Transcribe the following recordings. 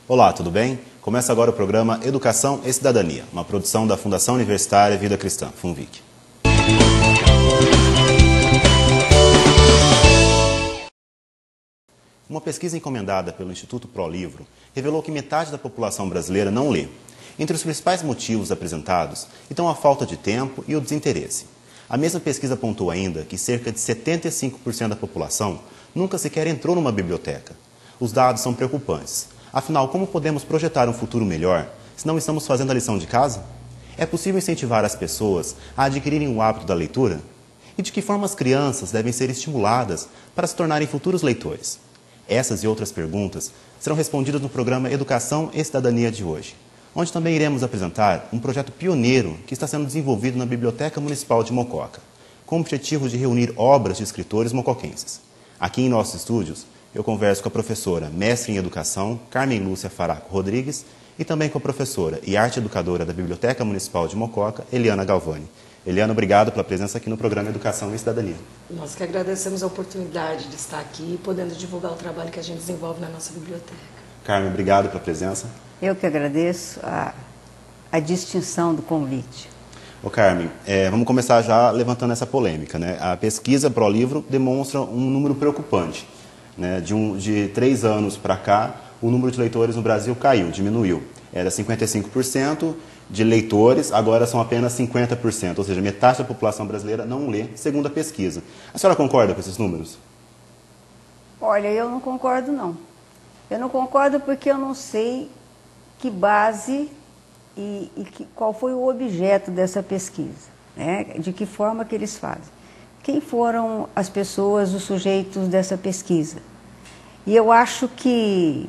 Olá, tudo bem? Começa agora o programa Educação e Cidadania, uma produção da Fundação Universitária Vida Cristã, FUNVIC. Uma pesquisa encomendada pelo Instituto ProLivro revelou que metade da população brasileira não lê. Entre os principais motivos apresentados estão a falta de tempo e o desinteresse. A mesma pesquisa apontou ainda que cerca de 75% da população nunca sequer entrou numa biblioteca. Os dados são preocupantes. Afinal, como podemos projetar um futuro melhor se não estamos fazendo a lição de casa? É possível incentivar as pessoas a adquirirem o hábito da leitura? E de que forma as crianças devem ser estimuladas para se tornarem futuros leitores? Essas e outras perguntas serão respondidas no programa Educação e Cidadania de hoje, onde também iremos apresentar um projeto pioneiro que está sendo desenvolvido na Biblioteca Municipal de Mococa, com o objetivo de reunir obras de escritores mocoquenses. Aqui em nossos estúdios, eu converso com a professora, mestre em Educação, Carmen Lúcia Faraco Rodrigues, e também com a professora e arte educadora da Biblioteca Municipal de Mococa, Eliana Galvani. Eliana, obrigado pela presença aqui no programa Educação e Cidadania. Nós que agradecemos a oportunidade de estar aqui, podendo divulgar o trabalho que a gente desenvolve na nossa biblioteca. Carmen, obrigado pela presença. Eu que agradeço a distinção do convite. Ô Carmen, vamos começar já levantando essa polêmica, né? A pesquisa ProLivro demonstra um número preocupante, né? De 3 anos para cá, o número de leitores no Brasil caiu, diminuiu. Era 55% de leitores, agora são apenas 50%, ou seja, metade da população brasileira não lê, segundo a pesquisa. A senhora concorda com esses números? Olha, eu não concordo não. Eu não concordo porque eu não sei que base qual foi o objeto dessa pesquisa, né? De que forma que eles fazem. Quem foram as pessoas, os sujeitos dessa pesquisa? E eu acho que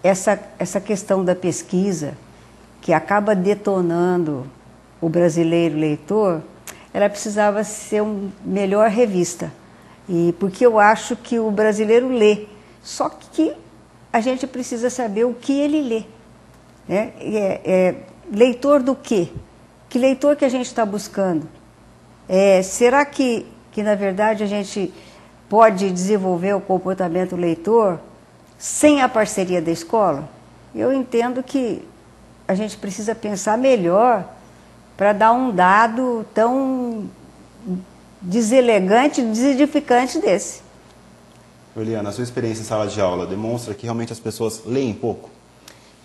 essa questão da pesquisa, que acaba detonando o brasileiro leitor, ela precisava ser melhor revista. E porque eu acho que o brasileiro lê, só que a gente precisa saber o que ele lê. Né? Leitor do quê? Que leitor que a gente está buscando? Será que, na verdade, a gente pode desenvolver o comportamento leitor sem a parceria da escola? Eu entendo que a gente precisa pensar melhor para dar um dado tão deselegante, desedificante desse. Eliana, a sua experiência em sala de aula demonstra que realmente as pessoas leem pouco?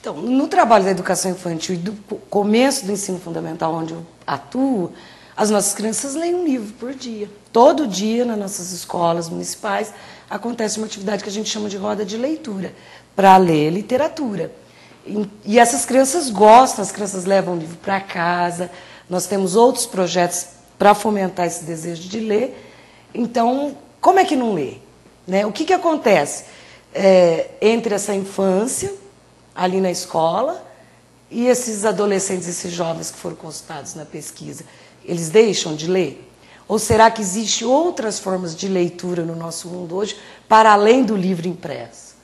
Então, no trabalho da educação infantil e do começo do ensino fundamental, onde eu atuo, as nossas crianças leem um livro por dia. Todo dia, nas nossas escolas municipais, acontece uma atividade que a gente chama de roda de leitura, para ler literatura. E essas crianças gostam, as crianças levam o livro para casa, nós temos outros projetos para fomentar esse desejo de ler. Então, como é que não lê? Né? O que acontece entre essa infância, ali na escola, e esses adolescentes, esses jovens que foram consultados na pesquisa? Eles deixam de ler? Ou será que existem outras formas de leitura no nosso mundo hoje, para além do livro impresso?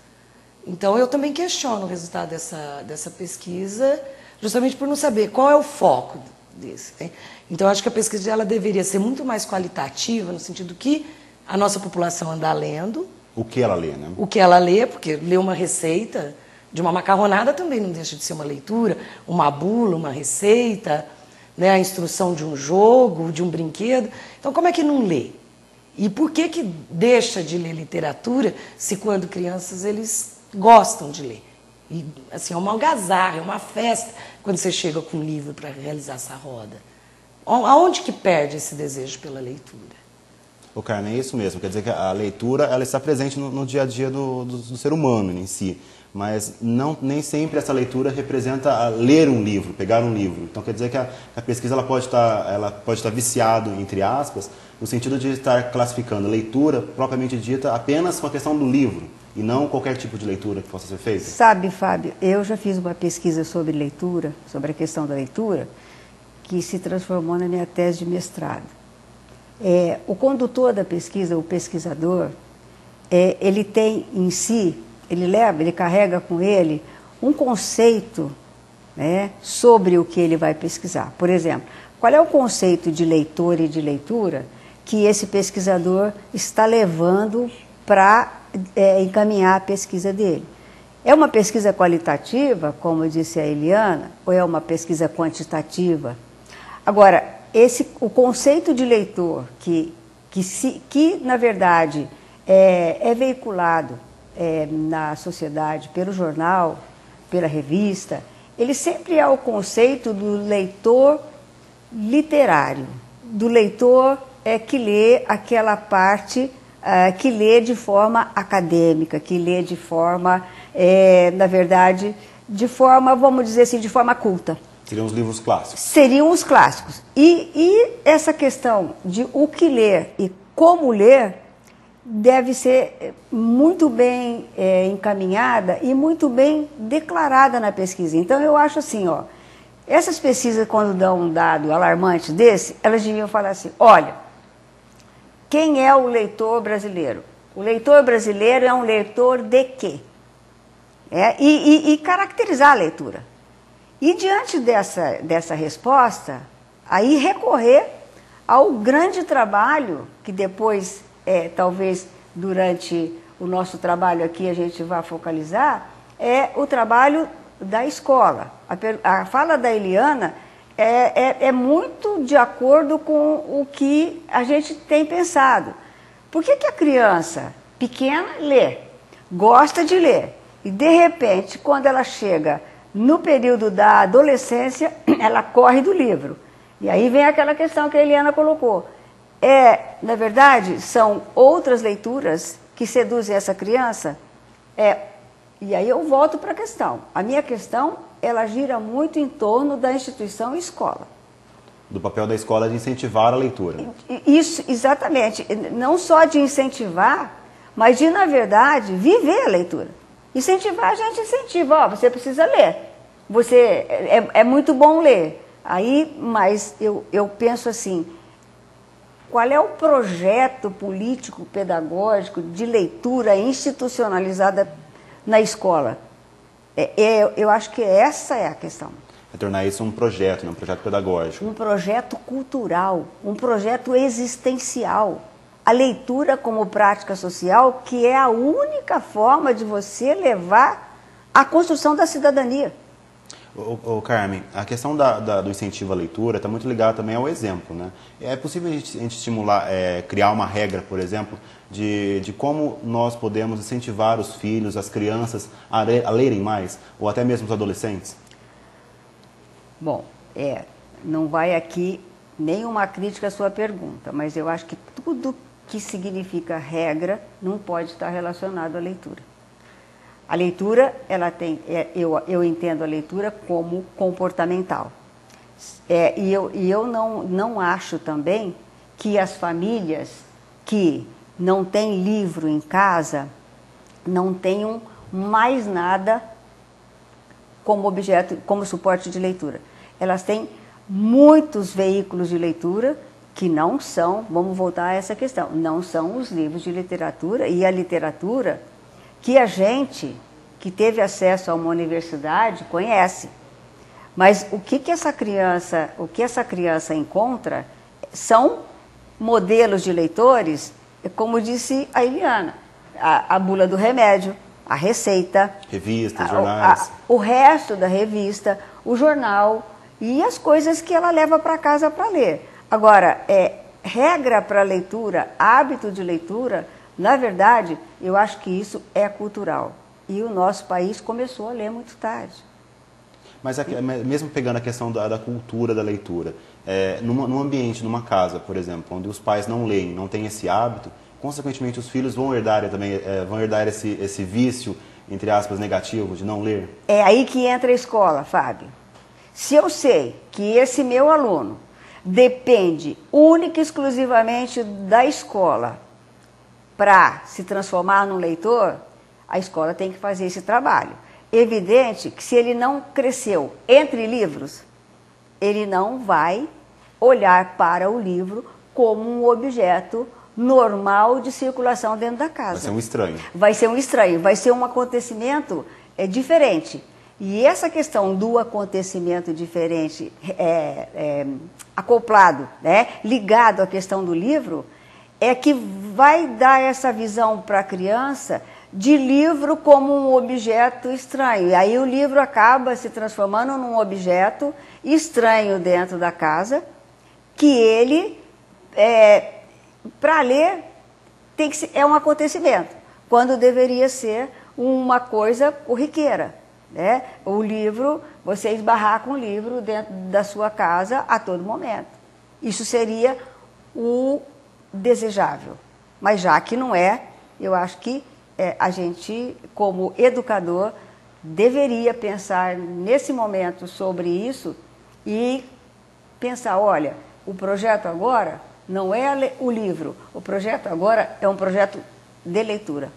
Então, eu também questiono o resultado dessa pesquisa, justamente por não saber qual é o foco desse. Né? Então, eu acho que a pesquisa ela deveria ser muito mais qualitativa, no sentido que a nossa população anda lendo. O que ela lê, né? O que ela lê, porque ler uma receita de uma macarronada também não deixa de ser uma leitura, uma bula, uma receita, né? A instrução de um jogo, de um brinquedo. Então, como é que não lê? E por que deixa de ler literatura se quando crianças eles gostam de ler? E, assim, é uma algazarra, é uma festa quando você chega com um livro para realizar essa roda. Aonde que perde esse desejo pela leitura? Ô Carmen, é isso mesmo. Quer dizer que a leitura ela está presente no dia a dia do ser humano em si. Mas nem sempre essa leitura representa ler um livro, pegar um livro. Então quer dizer que a pesquisa ela pode estar viciado, entre aspas, no sentido de estar classificando a leitura propriamente dita apenas com a questão do livro e não qualquer tipo de leitura que possa ser feita. Sabe, Fábio, eu já fiz uma pesquisa sobre leitura, sobre a questão da leitura, que se transformou na minha tese de mestrado. O condutor da pesquisa, o pesquisador, ele tem em si, ele carrega com ele um conceito, né, sobre o que ele vai pesquisar. Por exemplo, qual é o conceito de leitor e de leitura que esse pesquisador está levando para encaminhar a pesquisa dele? É uma pesquisa qualitativa, como disse a Eliana, ou é uma pesquisa quantitativa? Agora, o conceito de leitor que na verdade, é veiculado na sociedade pelo jornal, pela revista, ele sempre é o conceito do leitor literário, do leitor que lê aquela parte, que lê de forma acadêmica, que lê de forma, na verdade, de forma, vamos dizer assim, de forma culta. Seriam os livros clássicos. Seriam os clássicos. E essa questão de o que ler e como ler deve ser muito bem encaminhada e muito bem declarada na pesquisa. Então, eu acho assim, ó, essas pesquisas, quando dão um dado alarmante desse, elas deviam falar assim, olha, quem é o leitor brasileiro? O leitor brasileiro é um leitor de quê? E caracterizar a leitura. E diante dessa resposta, aí recorrer ao grande trabalho, que depois, talvez durante o nosso trabalho aqui a gente vai focalizar, é o trabalho da escola. A fala da Eliana é muito de acordo com o que a gente tem pensado. Por que a criança pequena lê, gosta de ler, e de repente, quando ela chega no período da adolescência, ela corre do livro? E aí vem aquela questão que a Eliana colocou. Na verdade, são outras leituras que seduzem essa criança? E aí eu volto para a questão. A minha questão, ela gira muito em torno da instituição escola. Do papel da escola de incentivar a leitura. Isso, exatamente. Não só de incentivar, mas de, na verdade, viver a leitura. Incentivar, a gente incentiva. Ó, você precisa ler. É muito bom ler. Aí, mas eu penso assim, qual é o projeto político, pedagógico, de leitura institucionalizada na escola? Eu acho que essa é a questão. É tornar isso um projeto, um projeto pedagógico. Um projeto cultural, um projeto existencial. A leitura como prática social, que é a única forma de você levar à construção da cidadania. Carmen, a questão do incentivo à leitura está muito ligada também ao exemplo, né? É possível a gente estimular, criar uma regra, por exemplo, de como nós podemos incentivar os filhos, as crianças a lerem mais, ou até mesmo os adolescentes? Bom, não vai aqui nenhuma crítica à sua pergunta, mas eu acho que tudo que significa regra não pode estar relacionado à leitura. A leitura, ela tem, eu entendo a leitura como comportamental. E eu não acho também que as famílias que não têm livro em casa não tenham mais nada como objeto, como suporte de leitura. Elas têm muitos veículos de leitura que não são, vamos voltar a essa questão, não são os livros de literatura e a literatura que a gente, que teve acesso a uma universidade, conhece. Mas o que essa criança encontra são modelos de leitores, como disse a Eliana, a bula do remédio, a receita, revistas, jornais, o resto da revista, o jornal e as coisas que ela leva para casa para ler. Agora, regra para leitura, hábito de leitura, na verdade, eu acho que isso é cultural. E o nosso país começou a ler muito tarde. Mas mesmo pegando a questão da cultura da leitura, num ambiente, numa casa, por exemplo, onde os pais não leem, não têm esse hábito, consequentemente os filhos vão herdar também, esse vício, entre aspas, negativo de não ler? É aí que entra a escola, Fábio. Se eu sei que esse meu aluno depende única e exclusivamente da escola para se transformar num leitor, a escola tem que fazer esse trabalho. Evidente que se ele não cresceu entre livros, ele não vai olhar para o livro como um objeto normal de circulação dentro da casa. Vai ser um estranho. Vai ser um estranho, vai ser um acontecimento diferente. E essa questão do acontecimento diferente, acoplado, né, ligado à questão do livro, é que vai dar essa visão para a criança de livro como um objeto estranho. E aí o livro acaba se transformando num objeto estranho dentro da casa, que ele, para ler, tem que ser, é um acontecimento, quando deveria ser uma coisa corriqueira, né? O livro, você esbarrar com o livro dentro da sua casa a todo momento. Isso seria o desejável. Mas já que não é, eu acho que a gente, como educador, deveria pensar nesse momento sobre isso e pensar, olha, o projeto agora não é o livro, o projeto agora é um projeto de leitura.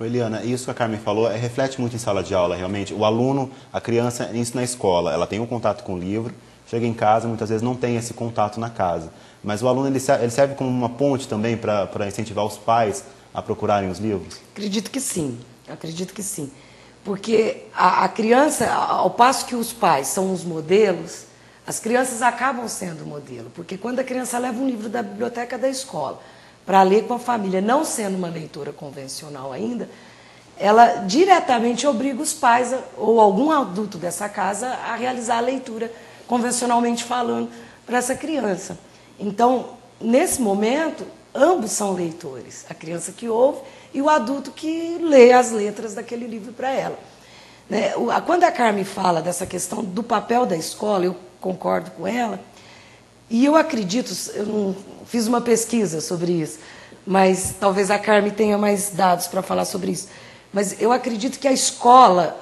Eliana, isso que a Carmen falou reflete muito em sala de aula, realmente. O aluno, a criança, isso na escola, ela tem um contato com o livro, chega em casa, muitas vezes não tem esse contato na casa. Mas o aluno, ele serve como uma ponte também para incentivar os pais a procurarem os livros? Acredito que sim, acredito que sim. Porque a criança, ao passo que os pais são os modelos, as crianças acabam sendo modelo. Porque quando a criança leva um livro da biblioteca da escola para ler com a família, não sendo uma leitura convencional ainda, ela diretamente obriga os pais ou algum adulto dessa casa a realizar a leitura, convencionalmente falando, para essa criança. Então, nesse momento, ambos são leitores, a criança que ouve e o adulto que lê as letras daquele livro para ela. Né? Quando a Carmen fala dessa questão do papel da escola, eu concordo com ela, e eu acredito, eu não fiz uma pesquisa sobre isso, mas talvez a Carmen tenha mais dados para falar sobre isso, mas eu acredito que a escola,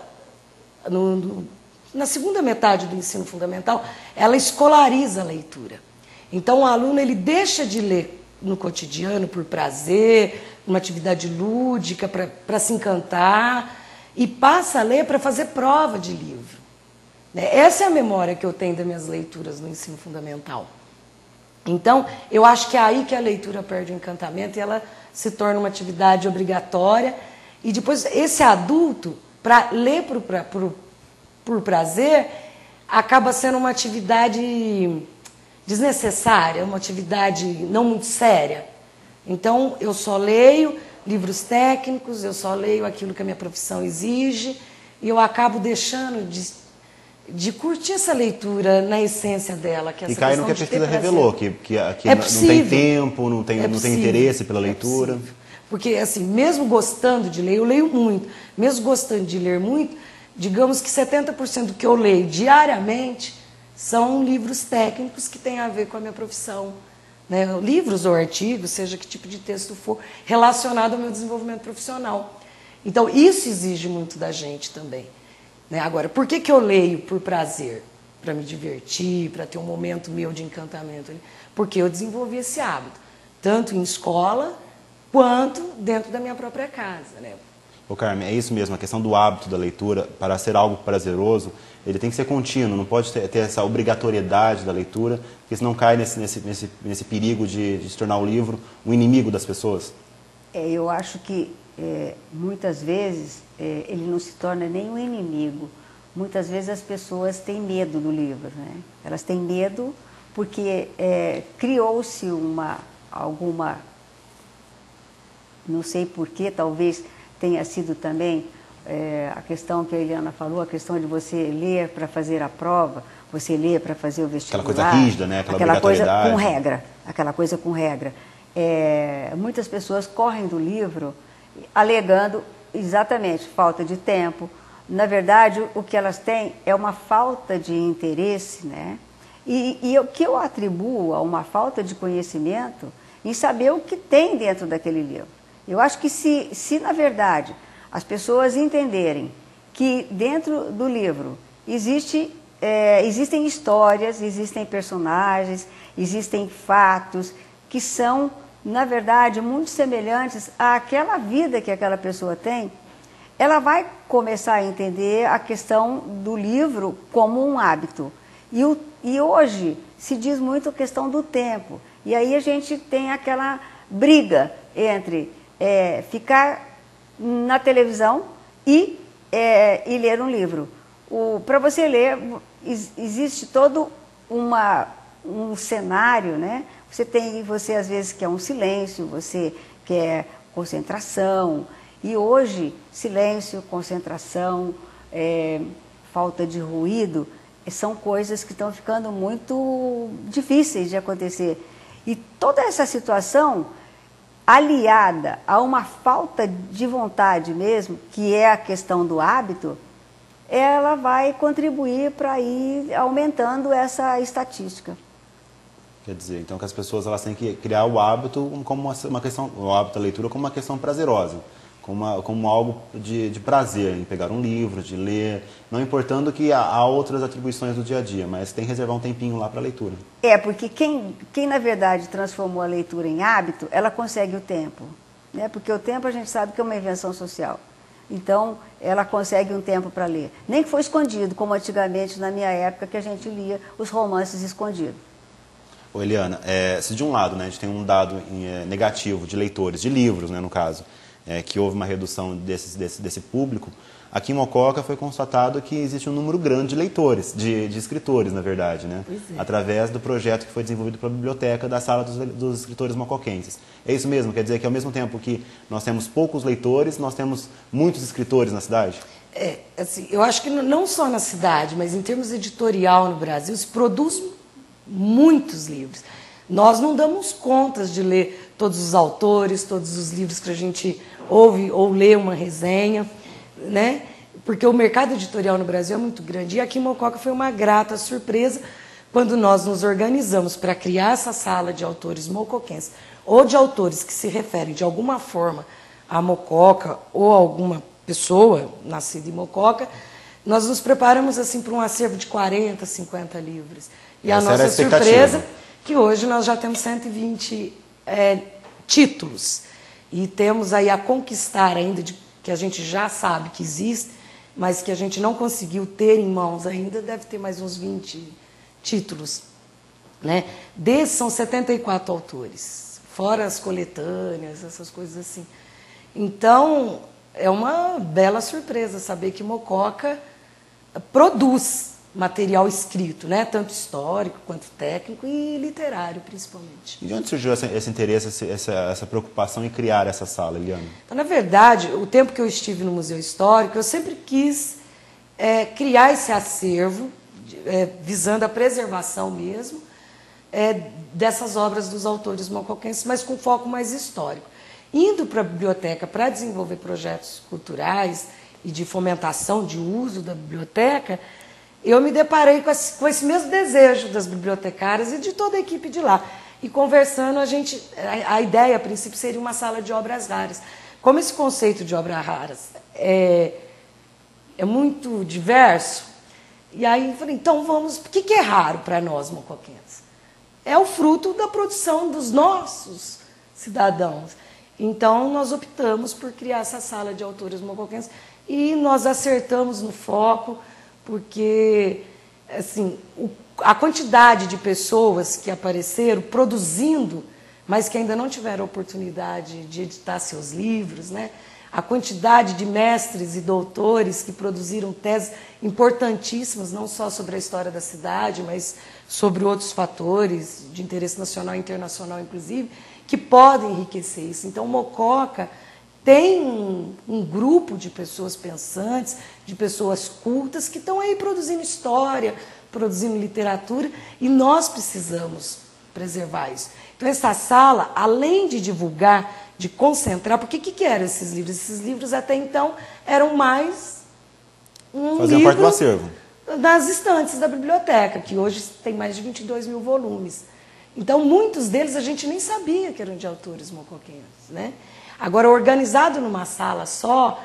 na segunda metade do ensino fundamental, ela escolariza a leitura. Então, o aluno ele deixa de ler no cotidiano por prazer, uma atividade lúdica, para se encantar, e passa a ler para fazer prova de livro. Essa é a memória que eu tenho das minhas leituras no ensino fundamental. Então, eu acho que é aí que a leitura perde o encantamento e ela se torna uma atividade obrigatória. E depois, esse adulto, para ler por prazer, acaba sendo uma atividade desnecessária, uma atividade não muito séria. Então, eu só leio livros técnicos, eu só leio aquilo que a minha profissão exige, e eu acabo deixando de curtir essa leitura na essência dela. Que é essa e cai no que a pesquisa revelou, que não tem tempo, não tem interesse pela leitura. Possível. Porque, assim, mesmo gostando de ler, eu leio muito, mesmo gostando de ler muito, digamos que 70% do que eu leio diariamente são livros técnicos que têm a ver com a minha profissão. Né? Livros ou artigos, seja que tipo de texto for, relacionado ao meu desenvolvimento profissional. Então, isso exige muito da gente também. Né? Agora, por que eu leio por prazer? Para me divertir, para ter um momento meu de encantamento. Porque eu desenvolvi esse hábito, tanto em escola, quanto dentro da minha própria casa. Né? Ô Carmen, é isso mesmo, a questão do hábito da leitura, para ser algo prazeroso, ele tem que ser contínuo, não pode ter essa obrigatoriedade da leitura, porque senão cai nesse perigo de se tornar o livro um inimigo das pessoas. Eu acho que muitas vezes ele não se torna nem um inimigo. Muitas vezes as pessoas têm medo do livro, né? Elas têm medo porque criou-se alguma, não sei porquê, talvez tenha sido também a questão que a Eliana falou, a questão de você ler para fazer a prova, você ler para fazer o vestibular. Aquela coisa rígida, né? Aquela coisa com regra. Aquela coisa com regra. Muitas pessoas correm do livro alegando exatamente falta de tempo. Na verdade, o que elas têm é uma falta de interesse, né? E o que eu atribuo a uma falta de conhecimento em saber o que tem dentro daquele livro. Eu acho que se na verdade, as pessoas entenderem que dentro do livro existem histórias, existem personagens, existem fatos que são, na verdade, muito semelhantes àquela vida que aquela pessoa tem, ela vai começar a entender a questão do livro como um hábito. E hoje se diz muito a questão do tempo. E aí a gente tem aquela briga entre ficar na televisão e ler um livro. Para você ler, existe todo um cenário, né? Você às vezes quer um silêncio, você quer concentração. E hoje, silêncio, concentração, falta de ruído, são coisas que estão ficando muito difíceis de acontecer. E toda essa situação, aliada a uma falta de vontade mesmo, que é a questão do hábito, ela vai contribuir para ir aumentando essa estatística. Quer dizer, então que as pessoas elas têm que criar o hábito como uma questão, o hábito da leitura como uma questão prazerosa, como algo de prazer em pegar um livro, de ler, não importando que há outras atribuições do dia a dia, mas tem que reservar um tempinho lá para a leitura. Porque quem na verdade transformou a leitura em hábito, ela consegue o tempo, né? Porque o tempo a gente sabe que é uma invenção social. Então, ela consegue um tempo para ler. Nem que foi escondido, como antigamente, na minha época, que a gente lia os romances escondidos. Ô Eliana, se de um lado, né, a gente tem um dado negativo de leitores, de livros, né, no caso, que houve uma redução desse público, aqui em Mococa foi constatado que existe um número grande de leitores, de escritores, na verdade, né, através do projeto que foi desenvolvido pela biblioteca da Sala dos Escritores Mocoquenses. É isso mesmo? Quer dizer que ao mesmo tempo que nós temos poucos leitores, nós temos muitos escritores na cidade? Assim, eu acho que não só na cidade, mas em termos editorial no Brasil, se produz muitos livros. Nós não damos contas de ler todos os autores, todos os livros que a gente ouve ou lê uma resenha, né? Porque o mercado editorial no Brasil é muito grande. E aqui em Mococa foi uma grata surpresa quando nós nos organizamos para criar essa sala de autores mocoquenses, ou de autores que se referem de alguma forma a Mococa ou a alguma pessoa nascida em Mococa. Nós nos preparamos assim para um acervo de 40, 50 livros. E a nossa surpresa que hoje nós já temos 120 títulos. E temos aí a conquistar ainda, que a gente já sabe que existe, mas que a gente não conseguiu ter em mãos ainda, deve ter mais uns 20 títulos. Né? Desses são 74 autores, fora as coletâneas, essas coisas assim. Então, é uma bela surpresa saber que Mococa produz material escrito, né? Tanto histórico quanto técnico e literário, principalmente. E de onde surgiu esse interesse, essa preocupação em criar essa sala, Eliana? Então, na verdade, o tempo que eu estive no Museu Histórico, eu sempre quis criar esse acervo, visando a preservação mesmo, dessas obras dos autores mocoquenses, mas com foco mais histórico. Indo para a biblioteca para desenvolver projetos culturais e de fomentação de uso da biblioteca, eu me deparei com esse mesmo desejo das bibliotecárias e de toda a equipe de lá. E conversando, a ideia, a princípio, seria uma sala de obras raras. Como esse conceito de obras raras é muito diverso, e aí eu falei, então vamos... O que é raro para nós, mocoquenses? É o fruto da produção dos nossos cidadãos. Então, nós optamos por criar essa sala de autores mocoquenses e nós acertamos no foco, porque assim, a quantidade de pessoas que apareceram produzindo, mas que ainda não tiveram oportunidade de editar seus livros, né? A quantidade de mestres e doutores que produziram teses importantíssimas, não só sobre a história da cidade, mas sobre outros fatores de interesse nacional e internacional, inclusive, que podem enriquecer isso. Então, Mococa tem um grupo de pessoas pensantes, de pessoas cultas, que estão aí produzindo história, produzindo literatura, e nós precisamos preservar isso. Então, essa sala, além de divulgar, de concentrar, porque o que eram esses livros? Esses livros, até então, eram mais Faziam parte do acervo. Das estantes da biblioteca, que hoje tem mais de 22 mil volumes. Então, muitos deles a gente nem sabia que eram de autores mocoquenses, né? Agora, organizado numa sala só,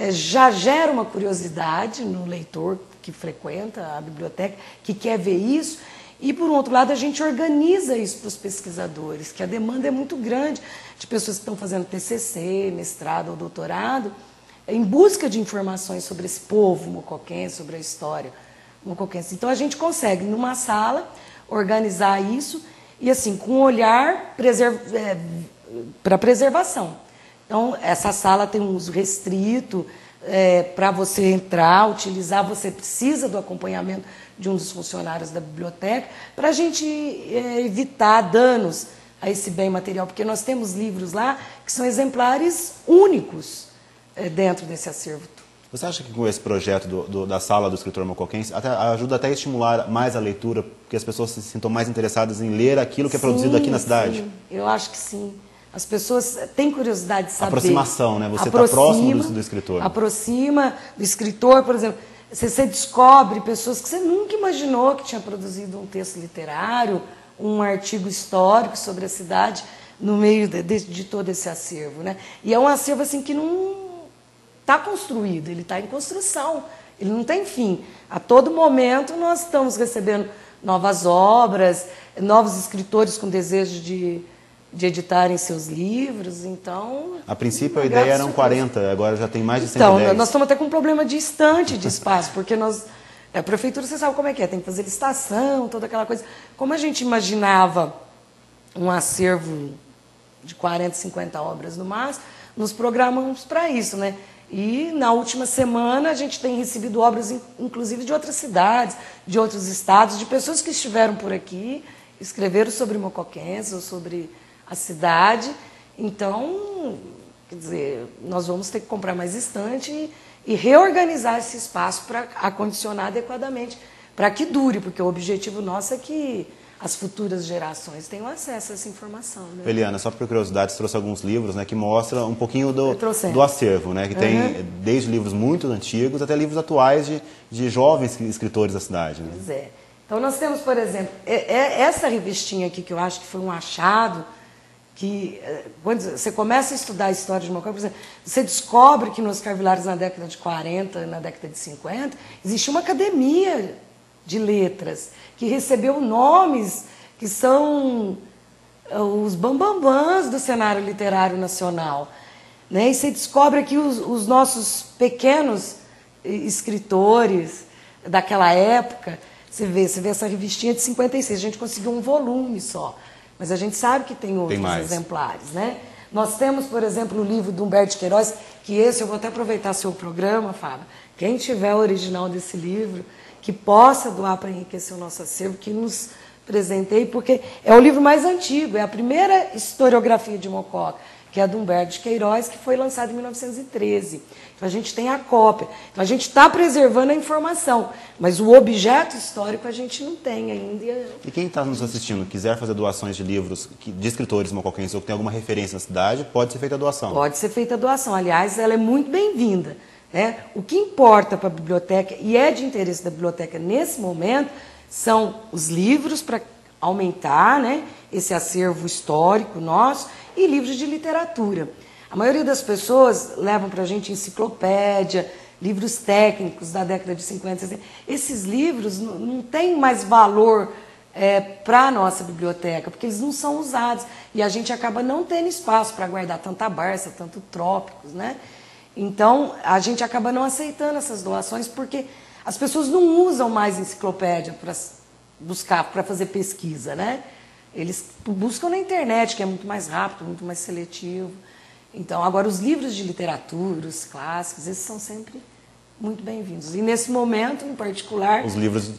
já gera uma curiosidade no leitor que frequenta a biblioteca, que quer ver isso. E, por um outro lado, a gente organiza isso para os pesquisadores, que a demanda é muito grande de pessoas que estão fazendo TCC, mestrado ou doutorado, em busca de informações sobre esse povo mocoquense, sobre a história mocoquense. Então, a gente consegue, numa sala, organizar isso e, assim, com um olhar para preservação. Então, essa sala tem um uso restrito, para você entrar, utilizar, você precisa do acompanhamento de um dos funcionários da biblioteca, para a gente evitar danos a esse bem material, porque nós temos livros lá que são exemplares únicos, dentro desse acervo. Você acha que com esse projeto da Sala do Escritor Mocoquense ajuda até a estimular mais a leitura, porque as pessoas se sintam mais interessadas em ler aquilo que é produzido aqui na cidade? Sim, eu acho que sim. As pessoas têm curiosidade de saber. Aproximação, né? Você está próximo do escritor. Aproxima do escritor, por exemplo. Você descobre pessoas que você nunca imaginou que tinha produzido um texto literário, um artigo histórico sobre a cidade, no meio de todo esse acervo, né? E é um acervo assim que não está construído, ele está em construção, ele não tem fim. A todo momento nós estamos recebendo novas obras, novos escritores com desejo de editarem seus livros, então... A princípio a ideia eram 40, agora já tem mais de 110. Então, nós estamos até com um problema de estante de espaço, porque a prefeitura, você sabe como é que é, tem que fazer licitação, toda aquela coisa. Como a gente imaginava um acervo de 40, 50 obras no máximo, nos programamos para isso, né? E na última semana a gente tem recebido obras, inclusive de outras cidades, de outros estados, de pessoas que estiveram por aqui, escreveram sobre Mocoquense ou sobre a cidade. Então, quer dizer, nós vamos ter que comprar mais estante e reorganizar esse espaço para acondicionar adequadamente, para que dure, porque o objetivo nosso é que as futuras gerações tenham acesso a essa informação. Né? Eliana, só por curiosidade, você trouxe alguns livros, né, que mostram um pouquinho do acervo, né, que tem desde livros muito antigos até livros atuais de jovens escritores da cidade. Né? Pois é. Então nós temos, por exemplo, essa revistinha aqui, que eu acho que foi um achado, que quando você começa a estudar a história de Mococa, por exemplo, você descobre que nos Oscar Vilares, na década de 40, na década de 50, existia uma academia de letras, que recebeu nomes que são os bambambãs do cenário literário nacional. Né? E você descobre aqui os nossos pequenos escritores daquela época. Você vê essa revistinha de 56, a gente conseguiu um volume só, mas a gente sabe que tem outros exemplares. Né? Nós temos, por exemplo, o livro do Humberto de Queiroz, que esse eu vou até aproveitar seu programa, Fábio. Quem tiver o original desse livro, que possa doar para enriquecer o nosso acervo, que nos presenteie, porque é o livro mais antigo, é a primeira historiografia de Mococa, que é a do Humberto de Queiroz, que foi lançada em 1913. Então a gente tem a cópia. Então a gente está preservando a informação, mas o objeto histórico a gente não tem ainda. E quem está nos assistindo, quiser fazer doações de livros de escritores mocoquenses ou que tem alguma referência na cidade, pode ser feita a doação? Pode ser feita a doação. Aliás, ela é muito bem-vinda. Né? O que importa para a biblioteca, e é de interesse da biblioteca nesse momento, são os livros para aumentar, né, esse acervo histórico nosso, e livros de literatura. A maioria das pessoas levam para a gente enciclopédia, livros técnicos da década de 50, 60. Esses livros não têm mais valor para a nossa biblioteca, porque eles não são usados, e a gente acaba não tendo espaço para guardar tanta Barça, tanto Trópicos, né? Então, a gente acaba não aceitando essas doações porque as pessoas não usam mais enciclopédia para buscar, para fazer pesquisa, né? Eles buscam na internet, que é muito mais rápido, muito mais seletivo. Então, agora, os livros de literatura, os clássicos, esses são sempre muito bem-vindos. E, nesse momento, em particular, os livros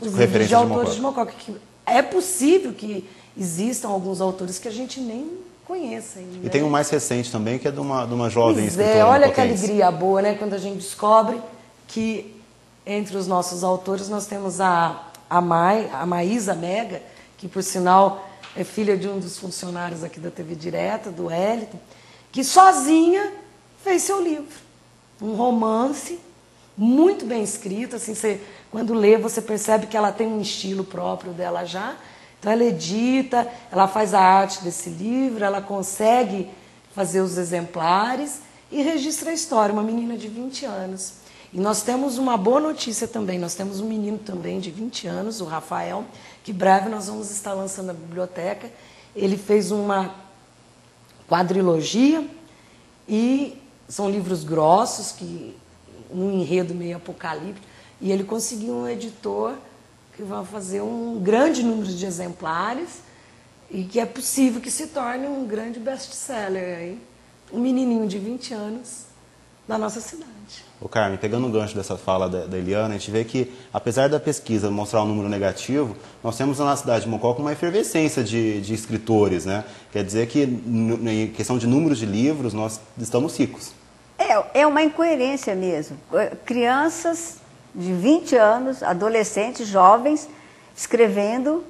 de autores de Mococa. Que é possível que existam alguns autores que a gente nem conheça ainda. E tem um mais recente também, que é de uma jovem escritora. Olha que alegria boa, né? Quando a gente descobre que entre os nossos autores nós temos a Maísa Mega, que por sinal é filha de um dos funcionários aqui da TV Direta, do Wellington, que sozinha fez seu livro. Um romance muito bem escrito, assim, quando lê você percebe que ela tem um estilo próprio dela já. Então ela edita, ela faz a arte desse livro, ela consegue fazer os exemplares e registra a história, uma menina de 20 anos. E nós temos uma boa notícia também, nós temos um menino também de 20 anos, o Rafael, que breve nós vamos estar lançando na biblioteca. Ele fez uma quadrilogia e são livros grossos, um enredo meio apocalíptico, e ele conseguiu um editor que vai fazer um grande número de exemplares e que é possível que se torne um grande best-seller aí. Um menininho de 20 anos da nossa cidade. Ô Carmen, pegando o gancho dessa fala da Eliana, a gente vê que, apesar da pesquisa mostrar um número negativo, nós temos na cidade de Mococa uma efervescência de escritores, né? Quer dizer que, em questão de números de livros, nós estamos ricos. É uma incoerência mesmo. Crianças de 20 anos, adolescentes, jovens, escrevendo,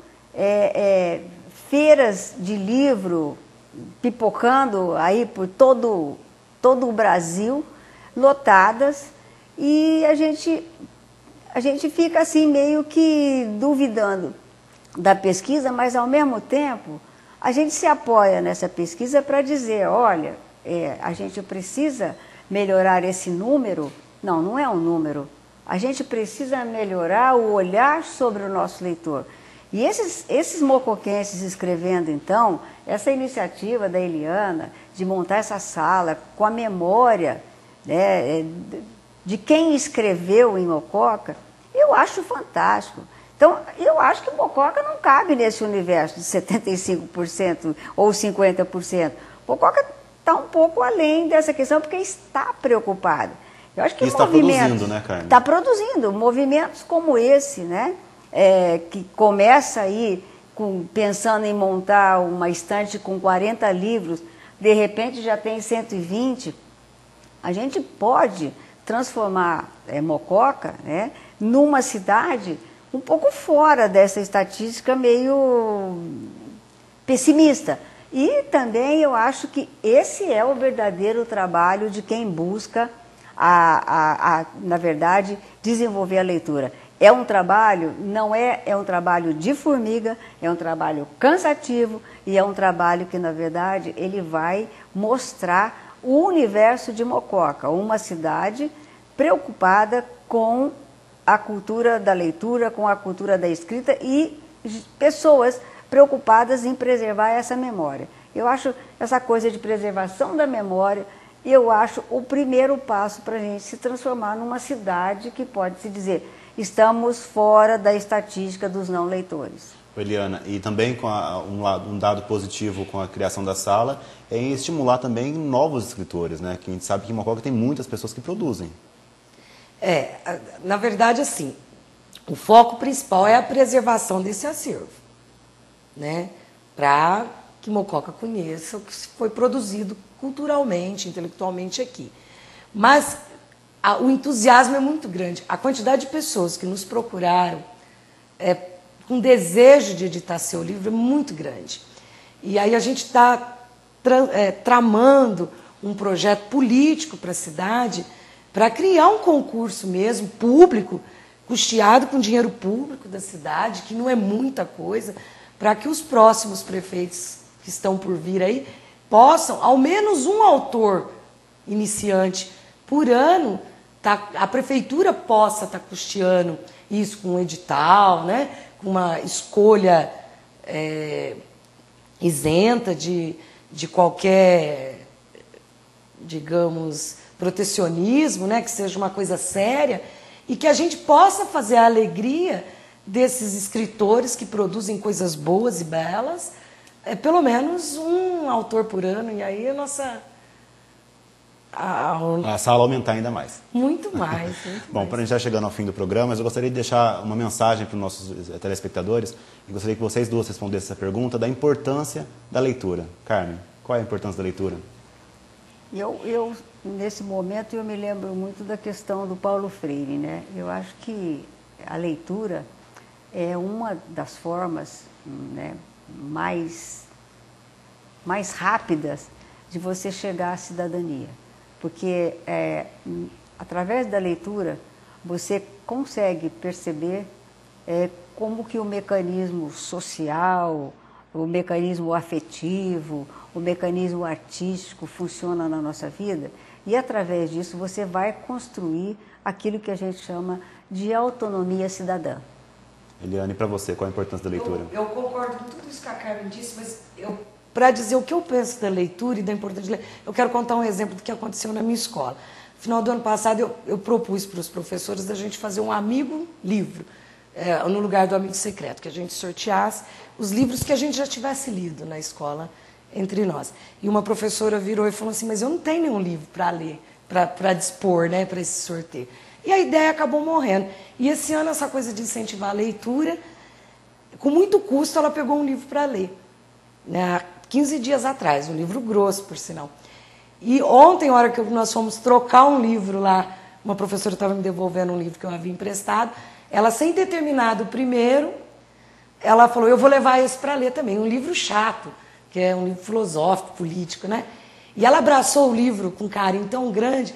feiras de livro pipocando aí por todo o Brasil, lotadas, e a gente fica assim meio que duvidando da pesquisa, mas ao mesmo tempo a gente se apoia nessa pesquisa para dizer, olha, a gente precisa melhorar esse número. Não, não é um número. A gente precisa melhorar o olhar sobre o nosso leitor. E esses mocoquenses escrevendo, então, essa iniciativa da Eliana de montar essa sala com a memória, né, de quem escreveu em Mococa, eu acho fantástico. Então, eu acho que Mococa não cabe nesse universo de 75% ou 50%. Mococa está um pouco além dessa questão, porque está preocupada. Eu acho que está produzindo, né, Carmen? Está produzindo movimentos como esse, né? Que começa aí pensando em montar uma estante com 40 livros, de repente já tem 120. A gente pode transformar Mococa, né, numa cidade um pouco fora dessa estatística meio pessimista. E também eu acho que esse é o verdadeiro trabalho de quem busca, na verdade, desenvolver a leitura. É um trabalho, não é um trabalho de formiga, é um trabalho cansativo e é um trabalho que, na verdade, ele vai mostrar o universo de Mococa, uma cidade preocupada com a cultura da leitura, com a cultura da escrita e pessoas preocupadas em preservar essa memória. Eu acho essa coisa de preservação da memória, eu acho o primeiro passo para a gente se transformar numa cidade que pode se dizer, estamos fora da estatística dos não leitores. Eliana, e também com um dado positivo com a criação da sala é em estimular também novos escritores, né? Que a gente sabe que em Mococa tem muitas pessoas que produzem. Na verdade, assim, o foco principal é a preservação desse acervo, né? Para que Mococa conheça o que foi produzido culturalmente, intelectualmente aqui. Mas o entusiasmo é muito grande. A quantidade de pessoas que nos procuraram com desejo de editar seu livro é muito grande. E aí a gente está tramando um projeto político para a cidade, para criar um concurso mesmo, público, custeado com dinheiro público da cidade, que não é muita coisa, para que os próximos prefeitos que estão por vir aí possam, ao menos um autor iniciante por ano, a prefeitura possa estar custeando isso com um edital, né, com uma escolha isenta de qualquer, digamos, protecionismo, né, que seja uma coisa séria, e que a gente possa fazer a alegria desses escritores que produzem coisas boas e belas, pelo menos um autor por ano, e aí a sala aumentar ainda mais. Muito mais. Bom, para a gente já chegando ao fim do programa, eu gostaria de deixar uma mensagem para os nossos telespectadores, e gostaria que vocês duas respondessem essa pergunta da importância da leitura. Carmen, qual é a importância da leitura? Eu nesse momento, eu me lembro muito da questão do Paulo Freire, né? Eu acho que a leitura é uma das formas, né, mais rápidas de você chegar à cidadania. Porque através da leitura você consegue perceber como que o mecanismo social, o mecanismo afetivo, o mecanismo artístico funciona na nossa vida, e através disso você vai construir aquilo que a gente chama de autonomia cidadã. Eliane, para você, qual a importância da leitura? Eu concordo com tudo isso que a Carmen disse, mas para dizer o que eu penso da leitura e da importância de ler, eu quero contar um exemplo do que aconteceu na minha escola. No final do ano passado, eu propus para os professores da gente fazer um amigo-livro, no lugar do amigo secreto, que a gente sorteasse os livros que a gente já tivesse lido na escola entre nós. E uma professora virou e falou assim, mas eu não tenho nenhum livro para ler, para dispor, né, para esse sorteio. E a ideia acabou morrendo. E esse ano, essa coisa de incentivar a leitura, com muito custo, ela pegou um livro para ler. Há 15 dias atrás, um livro grosso, por sinal. E ontem, na hora que nós fomos trocar um livro lá, uma professora estava me devolvendo um livro que eu havia emprestado, ela, sem ter terminado o primeiro, ela falou, eu vou levar esse para ler também, um livro chato, que é um livro filosófico, político, né? E ela abraçou o livro com um carinho tão grande,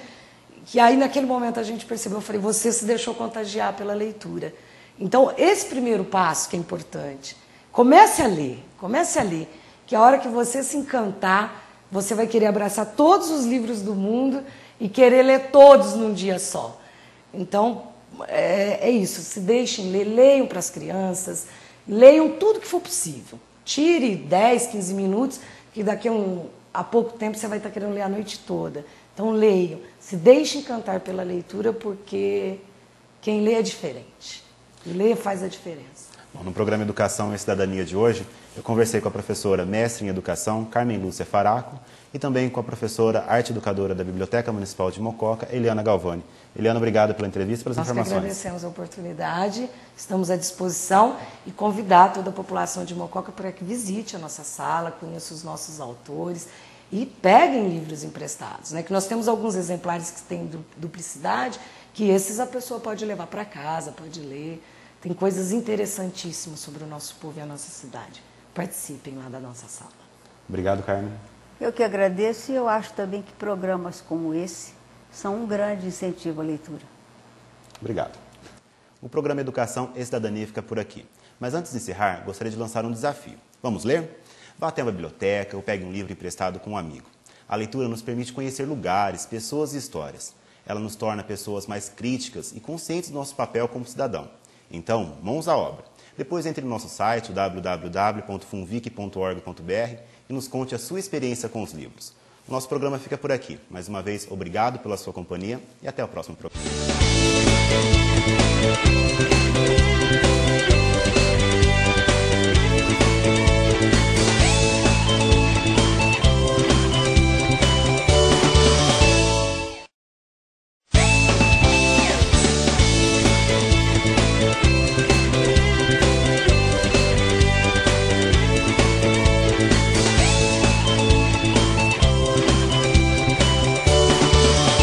que aí naquele momento a gente percebeu, eu falei, você se deixou contagiar pela leitura. Então, esse primeiro passo que é importante, comece a ler, que a hora que você se encantar, você vai querer abraçar todos os livros do mundo e querer ler todos num dia só. Então, é isso, se deixem ler, leiam para as crianças, leiam tudo que for possível. Tire 10, 15 minutos, que daqui a pouco tempo você vai estar querendo ler a noite toda. Então, leiam, se deixem encantar pela leitura, porque quem lê é diferente. Ler faz a diferença. Bom, no programa Educação e Cidadania de hoje, eu conversei com a professora mestre em Educação, Carmen Lúcia Faraco, e também com a professora arte educadora da Biblioteca Municipal de Mococa, Eliana Galvani. Eliana, obrigado pela entrevista e pelas informações. Nós que agradecemos a oportunidade, estamos à disposição e convidar toda a população de Mococa para que visite a nossa sala, conheça os nossos autores e peguem livros emprestados, né? Que nós temos alguns exemplares que têm duplicidade, que esses a pessoa pode levar para casa, pode ler. Tem coisas interessantíssimas sobre o nosso povo e a nossa cidade. Participem lá da nossa sala. Obrigado, Carmen. Eu que agradeço e eu acho também que programas como esse são um grande incentivo à leitura. Obrigado. O programa Educação e Cidadania fica por aqui. Mas antes de encerrar, gostaria de lançar um desafio. Vamos ler? Vá até uma biblioteca ou pegue um livro emprestado com um amigo. A leitura nos permite conhecer lugares, pessoas e histórias. Ela nos torna pessoas mais críticas e conscientes do nosso papel como cidadão. Então, mãos à obra. Depois entre no nosso site, www.funvic.org.br, e nos conte a sua experiência com os livros. O nosso programa fica por aqui. Mais uma vez, obrigado pela sua companhia e até o próximo programa.